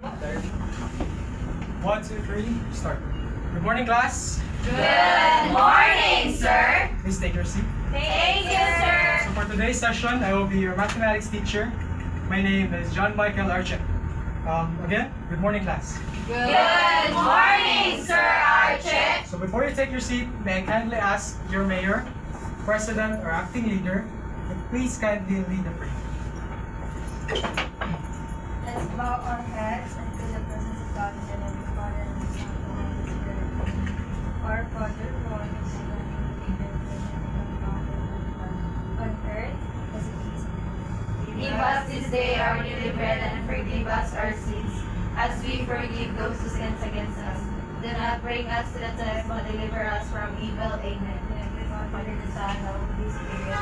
One, two, three, start. Good morning, class. Good morning, sir. Please take your seat. Thank you, sir. So for today's session, I will be your mathematics teacher. My name is John Michael Archie. Again, good morning, class. Good morning, Sir Archie. So before you take your seat, may I kindly ask your mayor, president, or acting leader to please kindly lead the prayer. Let's bow our heads into the presence of God and the Father and the Son and the Holy Spirit. Our Father, who art in heaven, on earth as it is in heaven. Give us this day our daily bread and forgive us our sins, as we forgive those who sin against us. Do not bring us to the test, but deliver us from evil. Amen. Father, the Son, and the Holy Spirit.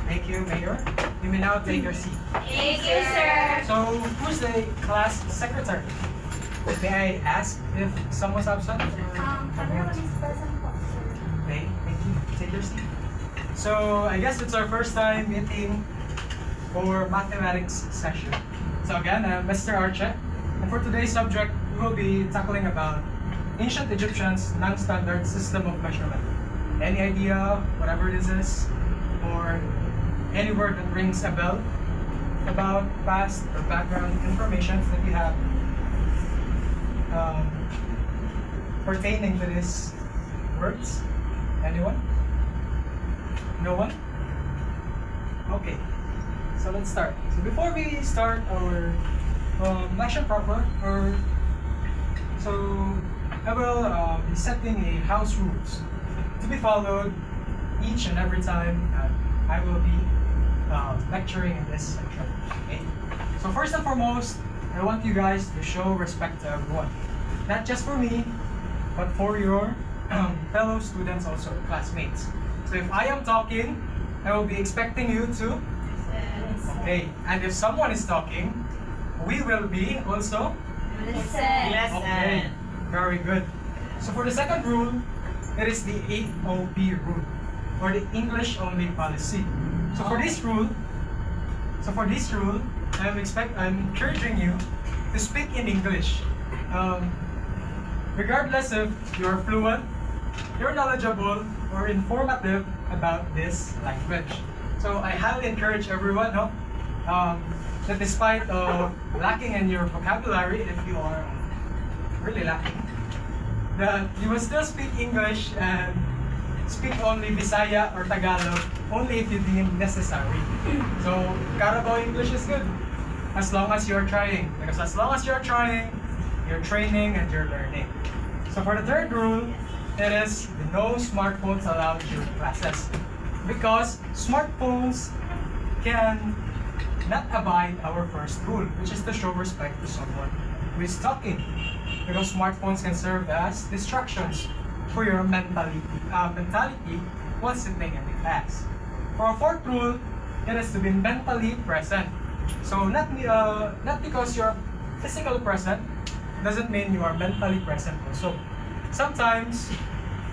Thank you, mayor. You may now take your seat. Thank you, sir. So who's the class secretary? May I ask if someone's absent? Everyone is present po, sir. Okay, thank you. Take your seat. So I guess it's our first time meeting for mathematics session. So again, I'm Mr. Arche, and for today's subject, we will be tackling about ancient Egyptians' non-standard system of measurement. Any idea, whatever this is, or any word that rings a bell about past or background information that we have pertaining to these words? Anyone? No one? Okay, so let's start. So before we start our lecture proper, so I will be setting a house rules to be followed each and every time I will be lecturing in this section. Okay? So first and foremost, I want you guys to show respect to everyone. Not just for me, but for your fellow students, also classmates. So if I am talking, I will be expecting you to. Okay, and if someone is talking, we will be also. Listen. Okay, very good. So for the second rule, it is the AOP rule, or the English only policy. So for this rule, I'm encouraging you to speak in English. Regardless if you're fluent, you're knowledgeable, or informative about this language. So I highly encourage everyone, that despite of lacking in your vocabulary, if you are really lacking, that you will still speak English and speak only Bisaya or Tagalog only if you deem necessary. So Carabao English is good as long as you're trying, because as long as you're trying, you're training and you're learning. So for the third rule, it is no smartphones allowed during classes, because smartphones can not abide our first rule, which is to show respect to someone who is talking, because smartphones can serve as distractions for your mentality while sitting in the class. For our fourth rule, it is to be mentally present. So not because you're physically present doesn't mean you are mentally present also. Sometimes,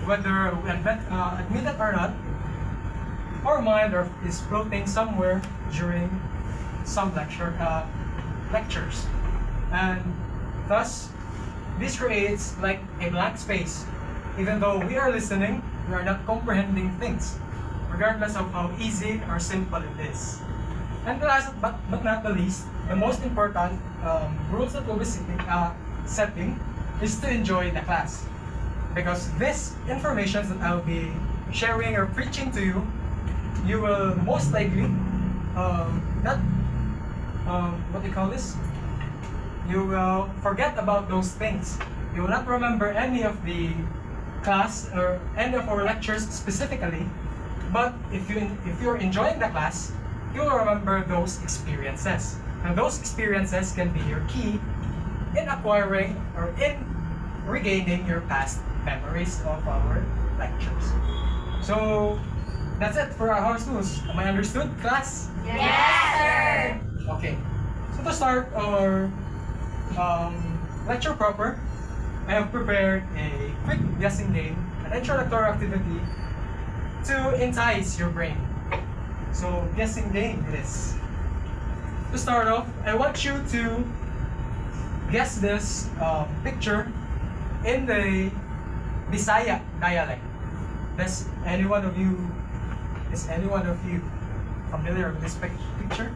whether we admit it or not, our mind is floating somewhere during some lectures, and thus this creates like a blank space. Even though we are listening, we are not comprehending things, regardless of how easy or simple it is. And last but not the least, the most important rules that we'll be setting is to enjoy the class. Because this information that I'll be sharing or preaching to you, you will most likely you will forget about those things. You will not remember any of the class or any of our lectures specifically, but if you're enjoying the class, you will remember those experiences. And those experiences can be your key in acquiring or in regaining your past memories of our lectures. So that's it for our house rules. Am I understood, class? Yes, sir. Okay. So to start our lecture proper, I have prepared a quick guessing game, an introductory activity to entice your brain. So guessing game it is. To start off, I want you to guess this picture in the Bisaya dialect. Is any one of you familiar with this picture?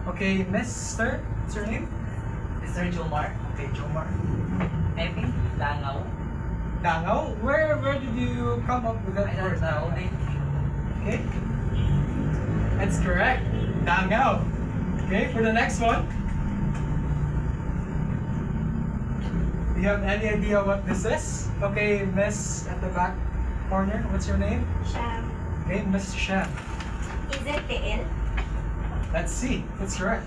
Okay, Mr. What's your name? Mr. Jomar, Okay, Jomar. I think Dangaw. Dangaw? Where did you come up with that I don't word? know. Okay. That's correct. Dangaw. Okay, for the next one. Do you have any idea what this is? Okay, Miss at the back corner, what's your name? Sham. Okay, Miss Sham. Is it the L? Let's see. That's correct.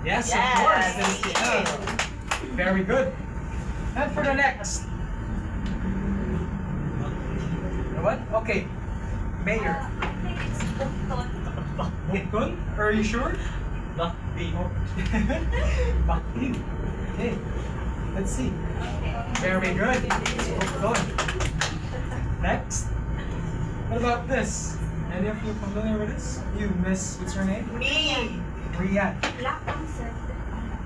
Yes, of Yes. course. That's the L. Very good. And for the next. What? Okay. Mayor. I think it's Bukton. Bukton? Are you sure? Bakti. Bakti. Okay. Let's see. Very good. Bukton. Next. What about this? Any of you familiar with this? You, Miss, what's your name? Me. Rian. Lakang, sir.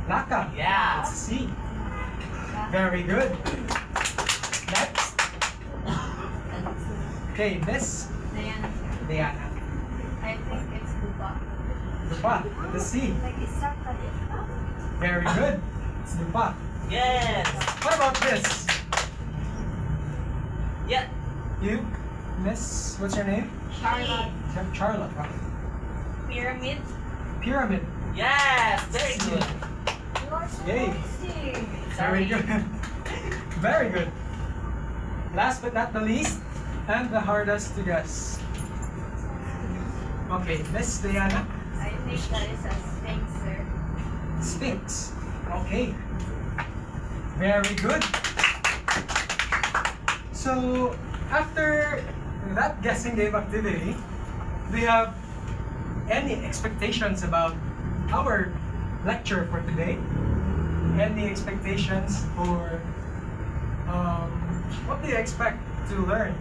Laka. Yeah. Let's see. Very good. Next. Okay, Miss Diana, sir. Diana. I think it's Dupa. Dupa. Let's see. Like, isa ka din. Very good. It's Dupa. Yes. What about this? Yeah. You, Miss, what's your name? Charlotte. Charlotte. Huh? Pyramid. Pyramid. Yes. Very good. You are so Yay. easy. Very good. Very good. Last but not the least, and the hardest to guess. Okay, Miss Diana. I think that is a Sphinx, sir. Sphinx. Okay. Very good. So, after that guessing game activity, do you have any expectations about our lecture for today? Any expectations for what do you expect to learn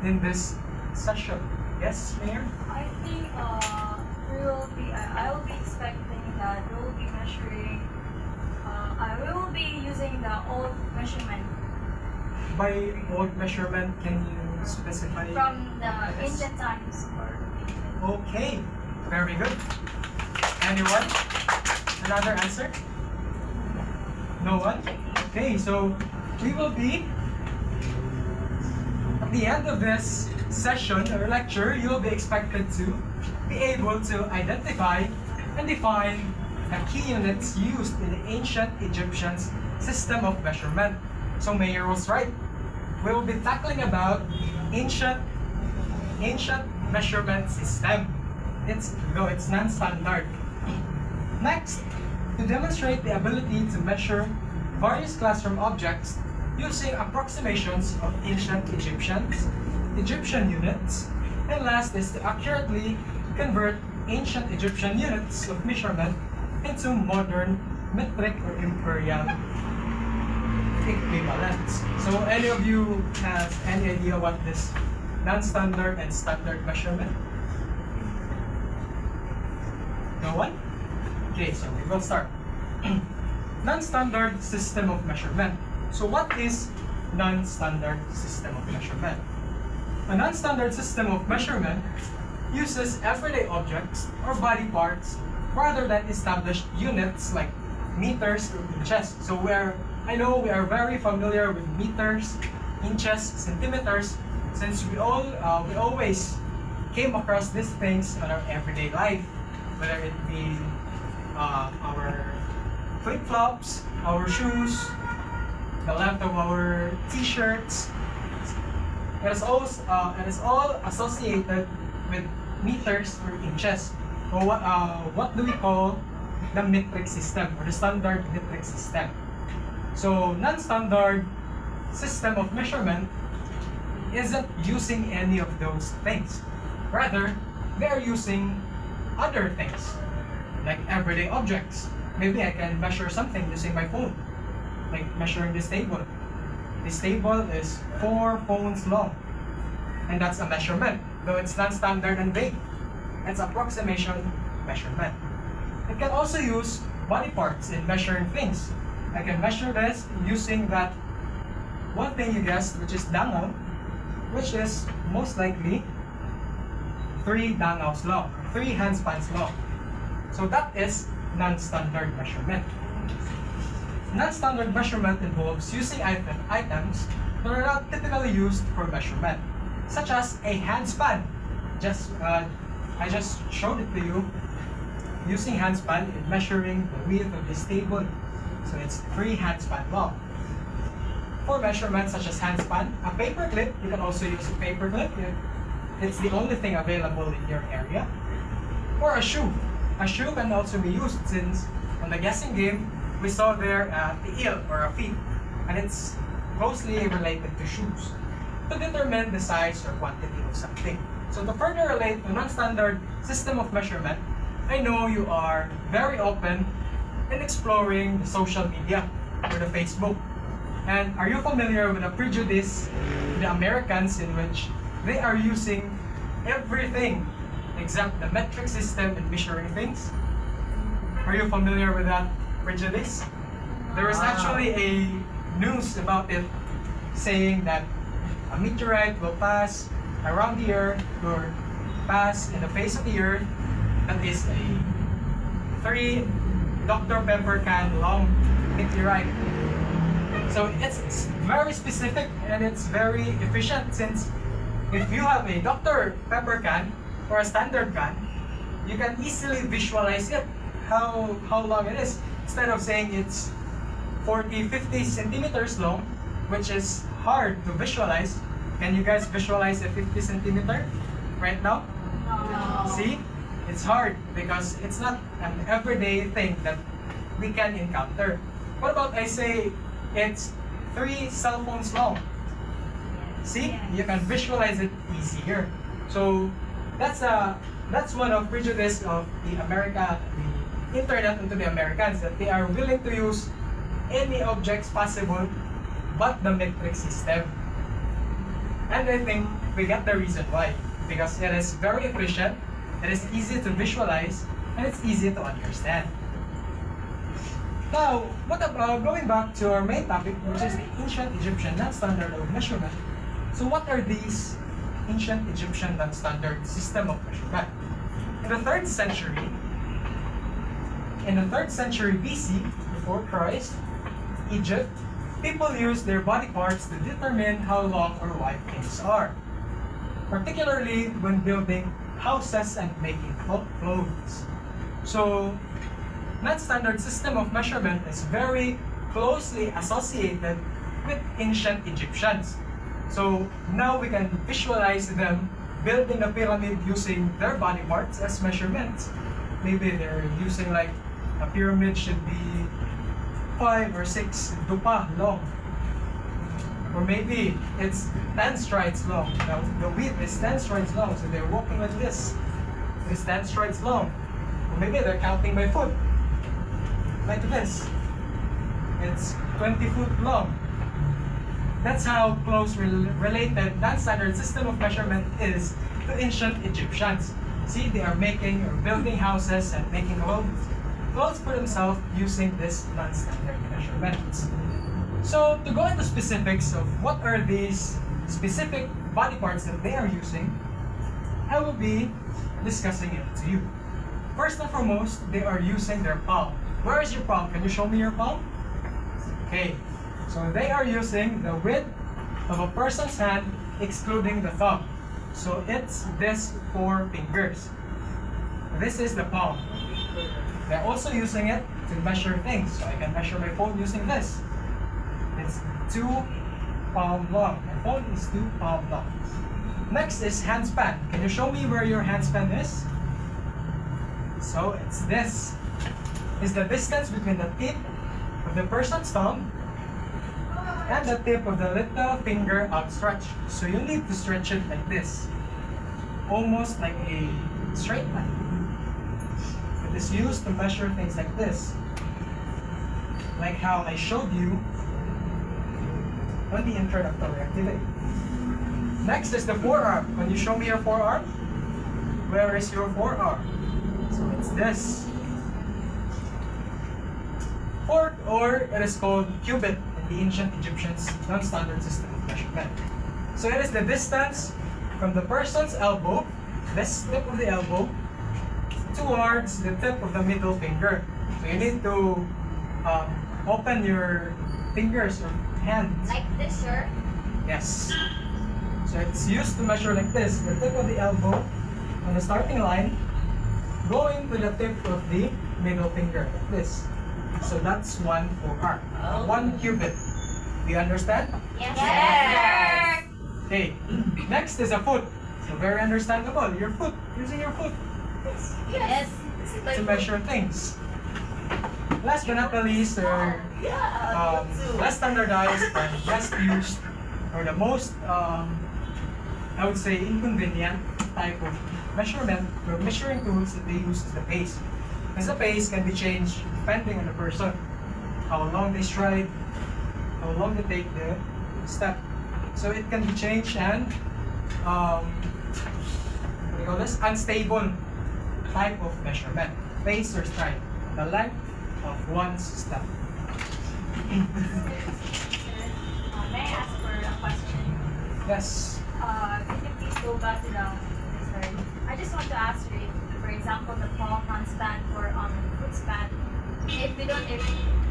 in this session? Yes, Mayor? I think I will be expecting that we will be measuring. We will be using the old measurement By old measurement, can you specify? from the Yes. ancient times. Okay, very good. Anyone? Another answer? No one? Okay, so we will be at the end of this session or lecture, you will be expected to be able to identify and define the key units used in the ancient Egyptians system of measurement. So Mayor was right. We will be tackling about ancient measurement system. Though it's non-standard. Next, to demonstrate the ability to measure various classroom objects using approximations of ancient Egyptian units. And last is to accurately convert ancient Egyptian units of measurement into modern metric or imperial equivalents. So any of you has any idea what this non-standard and standard measurement? No one? Okay, so we will start. Non-standard system of measurement. So what is non-standard system of measurement? A non-standard system of measurement uses everyday objects or body parts rather than established units like meters or inches. So I know we are very familiar with meters, inches, centimeters, since we always came across these things in our everyday life, whether it be our flip-flops, our shoes, the length of our t-shirts. It is all associated with meters or inches. So what do we call the metric system or the standard metric system? So non-standard system of measurement isn't using any of those things. Rather, they are using other things, like everyday objects. Maybe I can measure something using my phone, like measuring this table. This table is 4 phones long, and that's a measurement, though it's non-standard and vague. It's approximation measurement. It can also use body parts in measuring things. I can measure this using that one thing you guessed, which is dangaw, which is most likely 3 dangaws long, 3 handspans long. So that is non-standard measurement. Non-standard measurement involves using items that are not typically used for measurement, such as a handspan. I just showed it to you using handspan in measuring the width of this table. So it's 3 handspan long. For measurements such as handspan, a paper clip, you can also use a paper clip if it's the only thing available in your area. Or a shoe. A shoe can also be used since on the guessing game, we saw there the heel or a feet, and it's closely related to shoes to determine the size or quantity of something. So to further relate to non-standard system of measurement, I know you are very open in exploring the social media or the Facebook. And are you familiar with the prejudice to the Americans in which they are using everything except the metric system in measuring things? Are you familiar with that prejudice? There is actually a news about it saying that a meteorite will pass around the earth or pass in the face of the earth that is a 3 Dr. Pepper can long meteorite. So it's very specific and it's very efficient, since if you have a Dr. Pepper can or a standard can, you can easily visualize it, how long it is. Instead of saying it's 40-50 centimeters long, which is hard to visualize. Can you guys visualize a 50 centimeter right now? No. See? It's hard because it's not an everyday thing that we can encounter. What about I say it's 3 cell phones long? See? You can visualize it easier. So that's one of prejudice of the internet into the Americans, that they are willing to use any objects possible but the metric system. And I think we get the reason why. Because it is very efficient, it is easy to visualize, and it's easy to understand. Now, what about going back to our main topic, which is the ancient Egyptian non-standard of measurement. So what are these ancient Egyptian non-standard system of measurement? In the 3rd century BC, before Christ, Egypt, people used their body parts to determine how long or wide things are, particularly when building houses and making clothes. So, non-standard system of measurement is very closely associated with ancient Egyptians. So now we can visualize them building a pyramid using their body parts as measurements. Maybe they're using like a pyramid should be 5 or 6 dupa long. Or maybe it's 10 strides long. Now the width is 10 strides long, so they're walking like this. It's 10 strides long. Or maybe they're counting by foot. Like this. It's 20 foot long. That's how close related non-standard system of measurement is to ancient Egyptians. See, they are making or building houses and making clothes for themselves using this non-standard measurements. So to go into specifics of what are these specific body parts that they are using, I will be discussing it to you. First and foremost, they are using their palm. Where is your palm? Can you show me your palm? Okay. So they are using the width of a person's hand excluding the thumb. So it's this 4 fingers. This is the palm. They're also using it to measure things. So I can measure my phone using this. It's 2 palm long. My phone is 2 palm long. Next is handspan. Can you show me where your handspan is? So it's this. Is the distance between the tip of the person's thumb and the tip of the little finger outstretched. So you need to stretch it like this. Almost like a straight line. It is used to measure things like this. Like how I showed you on the introductory activity. Next is the forearm. Can you show me your forearm? Where is your forearm? So it's this. or it is called cubit in the ancient Egyptians' non-standard system of measurement. So it is the distance from the person's elbow, this tip of the elbow, towards the tip of the middle finger. So you need to open your fingers or hands. Like this, sir. Yes. So it's used to measure like this, the tip of the elbow on the starting line, going to the tip of the middle finger, like this. So that's 1 4 Oh. 1 cubit. Do you understand? Yes, Yes. Okay. Next is a foot. So very understandable. Your foot, using your foot Yes. to measure things. Last but not the least, or Yeah, less standardized and less used, or the most, I would say, inconvenient type of measurement or measuring tools that they use is the pace. Because the pace can be changed depending on the person, how long they stride, how long they take the step. So it can be changed and, what do you call this? Unstable type of measurement. Pace or stride, the length of one's step. May I ask for a question? Yes. Can you please go back to the slide? I just want to ask you, if, for example, the palm handstand for foot span. If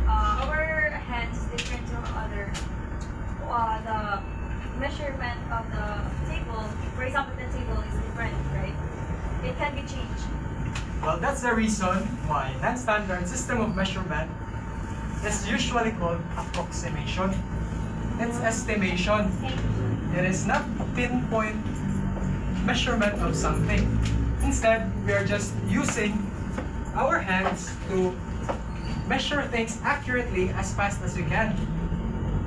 our hands is different to other, the measurement of the table, for example, the table is different, right? It can be changed. Well, that's the reason why non-standard system of measurement is usually called approximation. It's estimation. It is not pinpoint measurement of something. Instead, we are just using our hands to measure things accurately as fast as we can.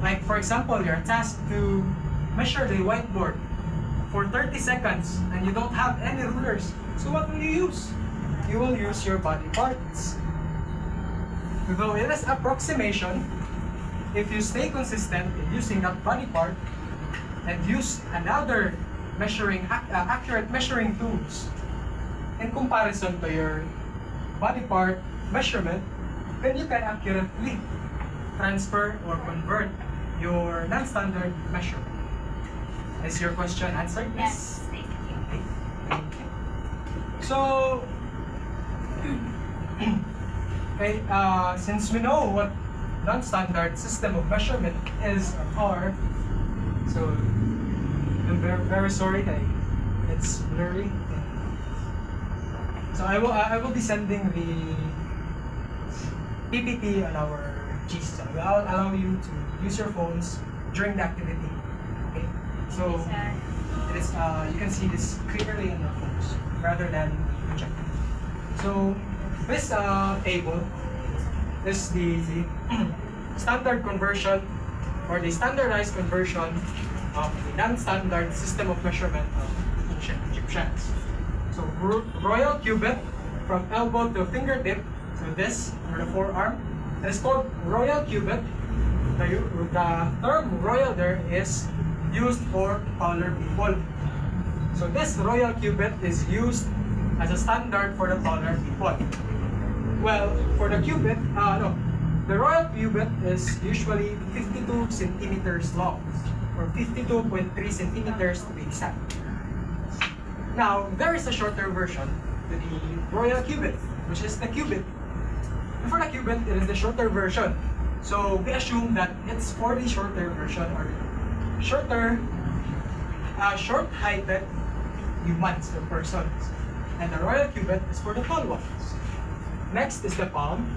Like, for example, you're tasked to measure the whiteboard for 30 seconds and you don't have any rulers. So what will you use? You will use your body parts. Though it is approximation, if you stay consistent in using that body part and use another accurate measuring tools in comparison to your body part measurement, then you can accurately transfer or convert your non-standard measurement. Is your question answered? Yes, thank you. Okay, thank you. So, okay, since we know what non-standard system of measurement is or are, so I'm very, very sorry that it's blurry. So I will be sending the PPT on our GC. So I'll allow you to use your phones during the activity. Okay. So it is you can see this clearly on your phones rather than projecting. So this table is the standard conversion or the standardized conversion of the non-standard system of measurement of ancient Egyptians. So royal cubit from elbow to fingertip, so this or the forearm, it is called royal cubit. The term royal there is used for taller people. So this royal cubit is used as a standard for the taller people. Well, for the cubit, the royal cubit is usually 52 centimeters long, or 52.3 centimeters to be exact. Now, there is a shorter version to the royal cubit, which is the cubit. And for the cubit, it is the shorter version. So we assume that it's for the shorter version or shorter, short-heighted humans or persons. And the royal cubit is for the tall ones. Next is the palm,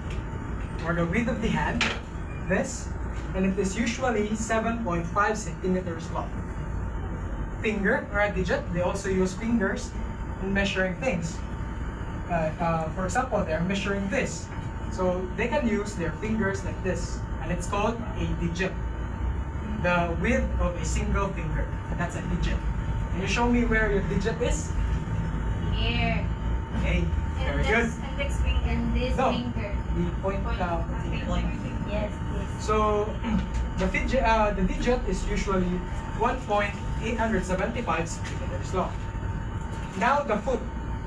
or the width of the hand, this, and it is usually 7.5 centimeters long. Finger, or a digit, they also use fingers in measuring things. For example, they're measuring this. So they can use their fingers like this, and it's called a digit. The width of a single finger, that's a digit. Can you show me where your digit is? Here. Okay, very good. Index finger. And this No. finger. The point, Yes, this. so the digit is usually 1.875 centimeters long. Now the foot,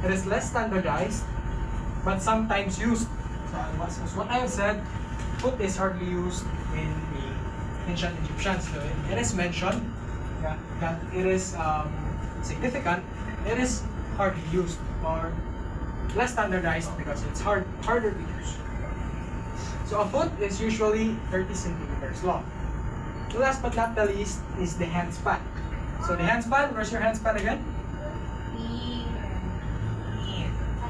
it is less standardized, but sometimes used. So as what I have said, foot is hardly used in the ancient Egyptians. So it is mentioned that it is significant. It is hardly used or less standardized because it's harder to use. So a foot is usually 30 centimeters long. The last but not the least is the handspan. So the handspan, where's your handspan again?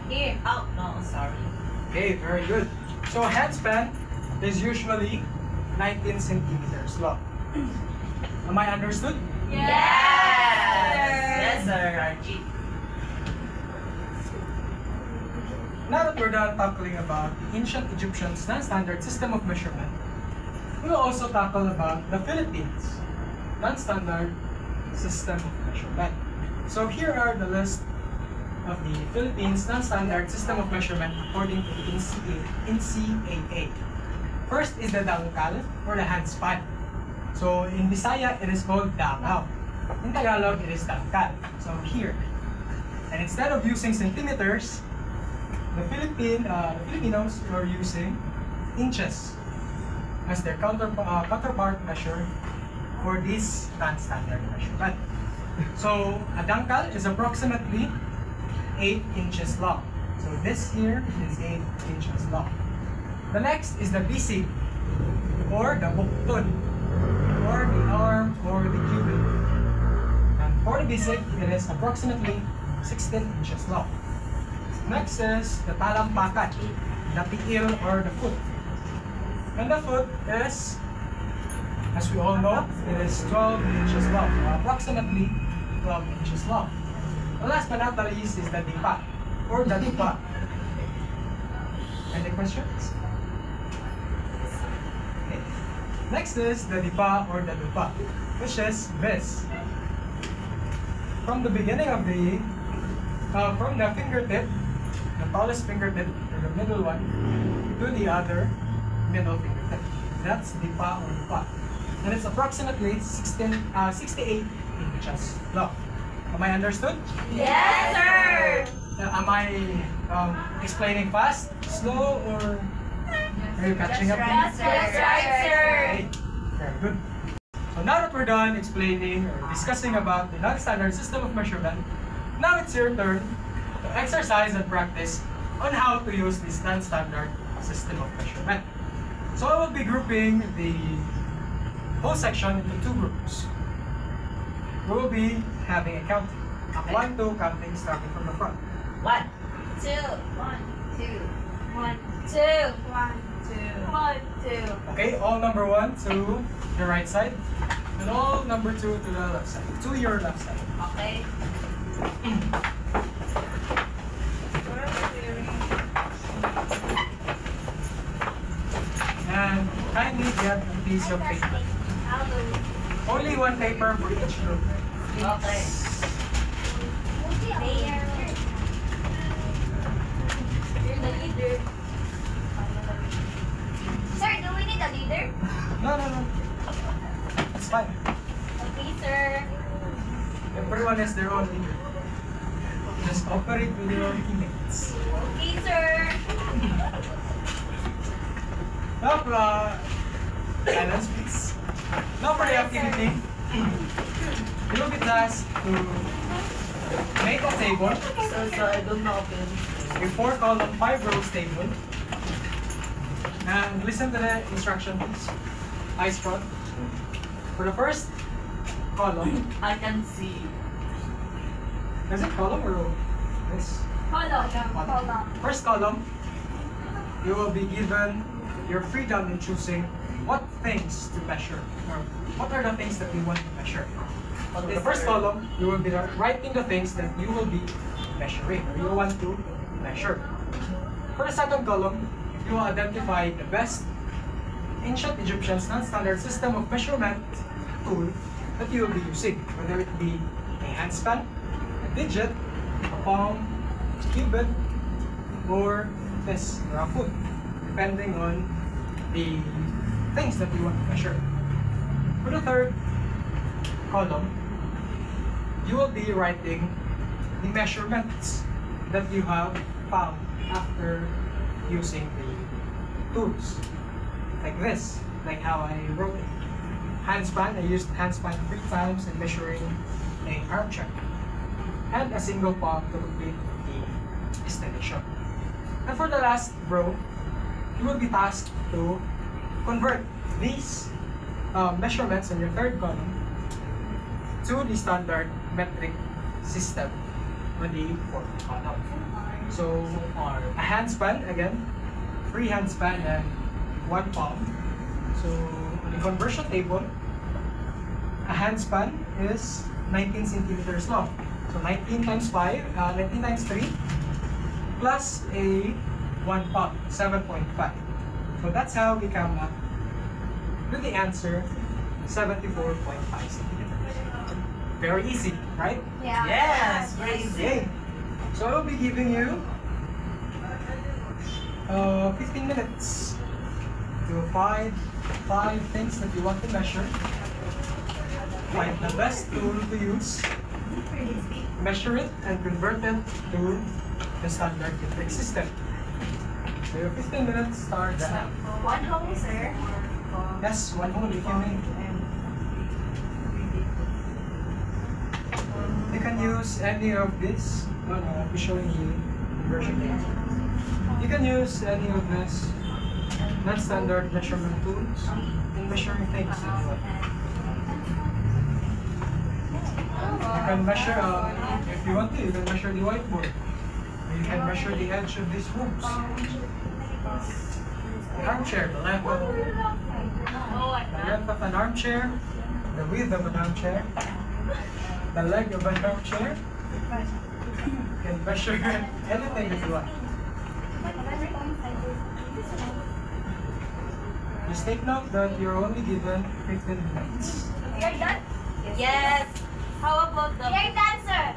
Here. Oh, no, sorry. Okay, very good. So a handspan is usually 19 centimeters long. Am I understood? Yes, sir, Archie. Now that we're done tackling about ancient Egyptians' non-standard system of measurement, we will also tackle about the Philippines' non-standard system of measurement. So here are the list of the Philippines' non-standard system of measurement according to the NCAA. First is the dangkal or the handspan. So in Bisaya, it is called dangaw. In Tagalog, it is dangkal. So here. And instead of using centimeters, the Filipinos were using inches as their counterpart measure for this non-standard measurement. So a dangkal is approximately 8 inches long. So this here is 8 inches long. The next is the bisig or the buktun or the arm or the cubit. And for the bisig, it is approximately 16 inches long. Next is the talampakan, the tiil or the foot. And the foot is, as we all know, it is 12 inches long, or approximately 12 inches long. The last but not the least is the dipa, or the dupa. Any questions? Okay. Next is the dipa or the dupa, which is this. From the beginning of from the fingertip, the tallest fingertip, or the middle one, to the other middle fingertip. That's dipa or dupa. And it's approximately 68 inches long. Am I understood? Yes, sir. Am I explaining fast, slow, or are you catching up? That's right, sir. Okay, very good. So now that we're done explaining or discussing about the non-standard system of measurement, now it's your turn to exercise and practice on how to use this non-standard system of measurement. So I will be grouping the whole section into two groups. We will be having a counting. 1, 2 counting starting from the front. 1, 2, 1, 2, 1, 2, 1, 2, 1, 2. Okay, all number 1 to the right side, and all number 2 to the left side, to your left side. okay. And kindly get a piece of paper. Only one paper for each group. Okay. You're the leader. Sir, do we need a leader? No. It's fine. Okay, sir. Everyone has their own leader. Just cooperate with your teammates. Okay, sir. Now, silence please. Now for the activity, you will be tasked to make a table, So I don't know open. a 4-column, 5-rows table. And listen to the instruction please. Eyes front. For the first column, I can see. is it column or row? Yes. Hold on. First column, you will be given your freedom in choosing what things to measure, or what are the things that you want to measure. On the first column, you will be writing the things that you will be measuring, or you want to measure. For the second column, you will identify the best ancient Egyptians non-standard system of measurement tool that you will be using, whether it be a handspan, a digit, a palm, a cubit, or this, or a foot, depending on the things that you want to measure. For the third column, you will be writing the measurements that you have found after using the tools. like this, like how I wrote it. Handspan, I used handspan 3 times in measuring a arm check. And a single palm to complete the installation. And for the last row, you will be tasked to convert these measurements in your third column to the standard metric system on the fourth column. So, a handspan, again, 3 handspan and 1 palm. So, on the conversion table, a handspan is 19 centimeters long. So 19 times 19 times 3 plus a 1 palm, 7.5. So that's how we come up with the answer, 74.5 centimeters. Very easy, right? Yeah. Yes, crazy. Okay. So I'll be giving you 15 minutes to find 5 things that you want to measure. Find the best tool to use, measure it, and convert it to the standard metric system. So your 15 minutes starts now. 1 hole, sir. Yes, 1 hole if you need. You can use any of this. No, I'll be showing you the version. You can use any of this non-standard measurement tools in measuring things that you want. You can measure, if you want to, you can measure the whiteboard. Or you can measure the edge of these rooms. The armchair, the length of an armchair, the width of an armchair, the leg of an armchair. You can measure anything that you want. Just take note that you're only given 15 minutes. You're done? Yes. How about the... You're done, sir.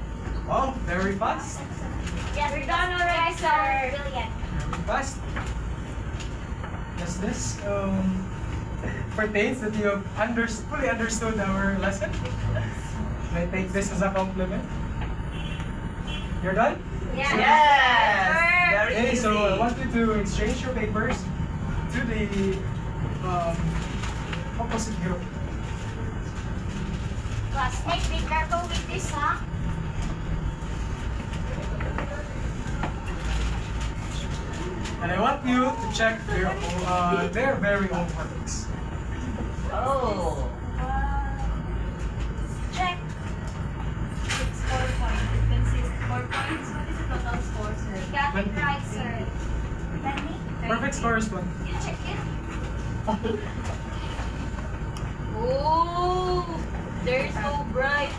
Oh, very fast. Yes, we're done already, sir. Brilliant. Very fast. Does this pertains that you have fully understood our lesson? Can I take this as a compliment? You're done? Yes. Yes. Very Okay, easy. so I want you to exchange your papers to the opposite group. Classmate, be careful with this, huh? And I want you to check their very own works. Oh. Check. It's 4 points. It consists 4 points. What is the total score, sir? You got it right, sir. Let me. Perfect score is 1. You check it. Oh, they're so bright.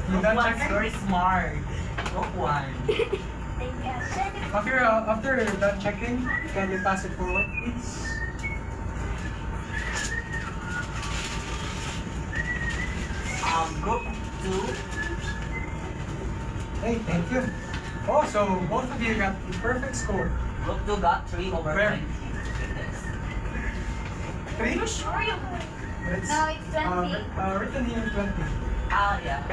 You done One's checking? very smart. Book one. Thank you. Check it. After you're done checking, can you pass it forward, please? Group 2. Hey, thank you. Oh, so both of you got the perfect score. Group 2 got 3 over Where? 20. Yes. 3? Sure you. It's, No, it's 20. written here 20. Ah, yeah.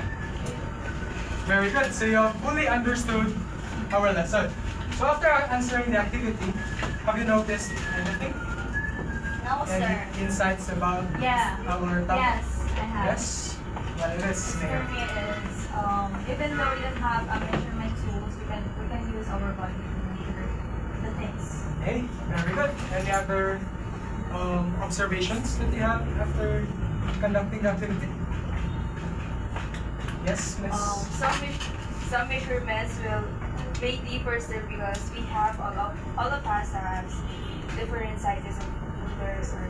Very good. So you have fully understood our lesson. So after answering the activity, have you noticed anything? No, sir. Any insights about Yeah. our topic? Yes, I have. Yes? What it is, For Mayor? me is, even though we don't have a measurement tools, we can use our body to measure the things. Hey, very good. Any other observations that you have after conducting the activity? Yes, Miss? Some measurements will may differ still because we have all of us has different sizes of rulers or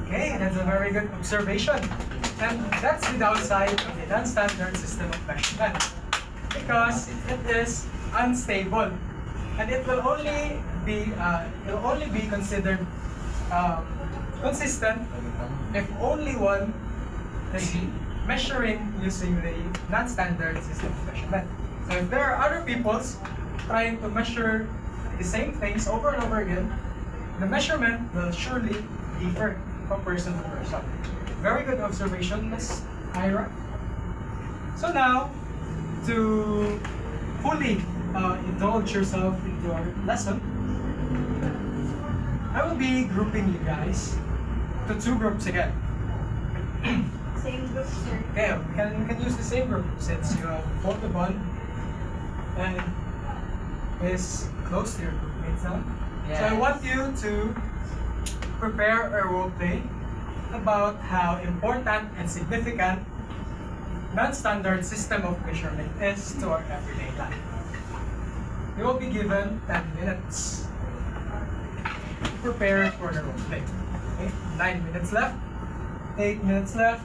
Okay, that's a very good observation. And that's the downside of the non-standard system of measurement. Because it is unstable. And it will only be considered consistent if only one is measuring using the non-standard system of measurement. So if there are other peoples trying to measure the same things over and over again, the measurement will surely differ from person to person. Very good observation, Miss Ira. So now, to fully indulge yourself into our lesson, I will be grouping you guys to two groups again. Same group, sir. Okay, we can use the same group since you have both the bond and is close to your group mates now. Yes. So I want you to prepare a role play about how important and significant non-standard system of measurement is to our everyday life. You will be given 10 minutes to prepare for the role play. Okay? 9 minutes left, 8 minutes left,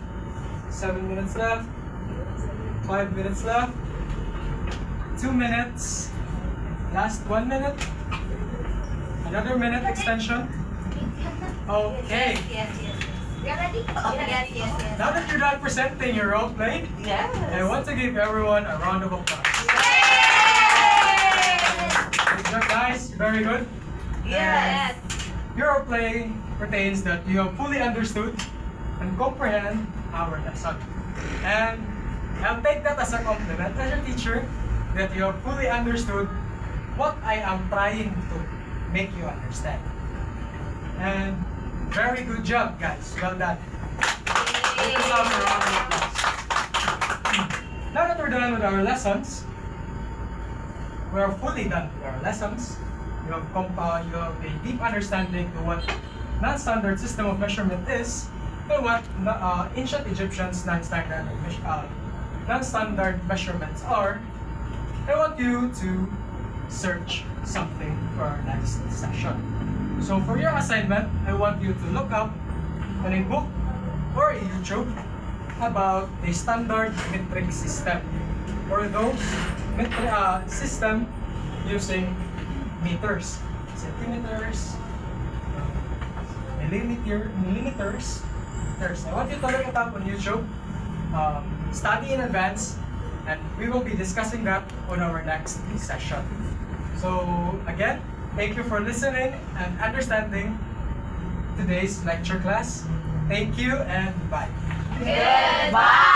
7 minutes left, 5 minutes left, 2 minutes, last 1 minute, another minute extension. Okay. Yes. You're ready? Yes. Now that you're done presenting your role play, Yes. I want to give everyone a round of applause. Good job, guys. Very good. Yes. Your role play pertains that you have fully understood and comprehend our lesson. And I'll take that as a compliment as a teacher that you have fully understood what I am trying to make you understand. And very good job, guys. Well done. Give yourself a round of applause. Now that we're done with our lessons, we are fully done with our lessons. You have a deep understanding to what non-standard system of measurement is and what ancient Egyptians non-standard measurements are. I want you to search something for our next session. So for your assignment, I want you to look up on a book or a YouTube about the standard metric system or those system using meters, centimeters, millimeters. I want you to look it up on YouTube, study in advance, and we will be discussing that on our next session. So again, thank you for listening and understanding today's lecture class. Thank you and bye. Goodbye.